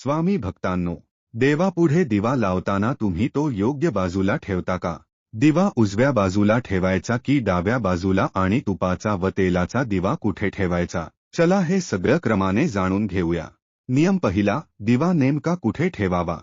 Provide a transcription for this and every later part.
स्वामी भक्तांनो, देवापुढे दिवा लावताना तुम्ही तो योग्य बाजूला ठेवता का? दिवा उजव्या बाजूला ठेवायचा की डाव्या बाजूला आणि तुपाचा व तेलाचा दिवा कुठे ठेवायचा? चला हे सगळं क्रमाने जाणून घेऊया. नियम पहिला, दिवा नेमका कुठे ठेवावा?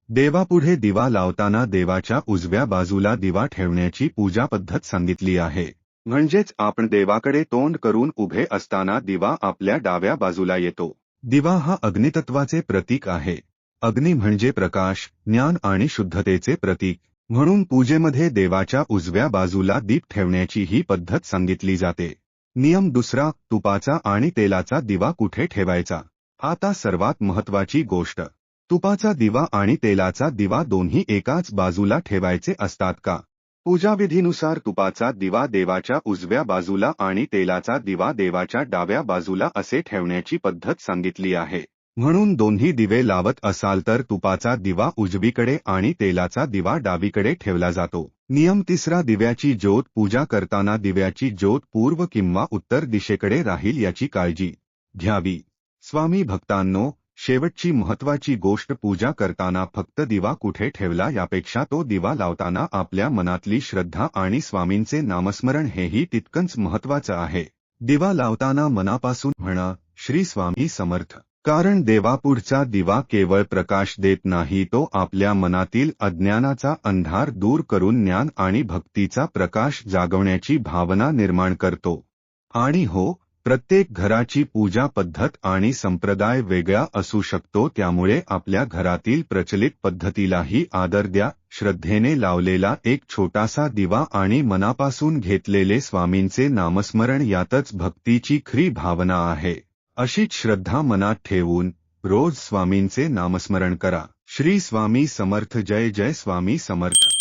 देवापुढे दिवा लावताना देवाच्या उजव्या बाजूला दिवा ठेवण्याची पूजा पद्धत सांगितली आहे. म्हणजेच आपण देवाकडे तोंड करून उभे असताना दिवा आपल्या डाव्या बाजूला येतो. दिवा हा अग्नितत्वाचे प्रतीक आहे. अग्नी म्हणजे प्रकाश, ज्ञान आणि शुद्धतेचे प्रतीक. म्हणून पूजेमध्ये देवाच्या उजव्या बाजूला दीप ठेवण्याची ही पद्धत सांगितली जाते. नियम दुसरा, तुपाचा आणि तेलाचा दिवा कुठे ठेवायचा? आता सर्वात महत्त्वाची गोष्ट. तुपाचा दिवा आणि तेलाचा दिवा दोन्ही एकाच बाजूला ठेवायचे असतात का? पूजाविधीनुसार तुपाचा दिवा देवाच्या उजव्या बाजूला आणि तेलाचा दिवा देवाच्या डाव्या बाजूला असे ठेवण्याची पद्धत सांगितली आहे. म्हणून दोन्ही दिवे लावत असाल तर तुपाचा दिवा उजवीकडे आणि तेलाचा दिवा डावीकडे ठेवला जातो. नियम तिसरा, दिव्याची ज्योत पूजा करताना दिव्याची ज्योत पूर्व किंवा उत्तर दिशेकडे राहील याची काळजी घ्यावी. स्वामी भक्तांनो, शेवटची महत्त्वाची गोष्ट, पूजा करताना फक्त दिवा कुठे ठेवला यापेक्षा तो दिवा लावताना आपल्या मनातली श्रद्धा आणि स्वामींचे नामस्मरण हेही तितकंच महत्त्वाचं आहे. दिवा लावताना मनापासून म्हणा, श्री स्वामी समर्थ. कारण देवापुढचा दिवा केवळ प्रकाश देत नाही, तो आपल्या मनातील अज्ञानाचा अंधार दूर करून ज्ञान आणि भक्तीचा प्रकाश जागवण्याची भावना निर्माण करतो. आणि हो, प्रत्येक घराची पूजा पद्धत आणि संप्रदाय वेगळा असू शकतो, त्यामुळे आपल्या घरातील प्रचलित पद्धतीलाही आदर द्या. श्रद्धेने लावलेला एक छोटासा दिवा आणि मनापासून घेतलेले स्वामींचे नामस्मरण यातच भक्तीची खरी भावना आहे. अशीच श्रद्धा मनात ठेवून रोज स्वामींचे नामस्मरण करा. श्री स्वामी समर्थ. जय जय स्वामी समर्थ.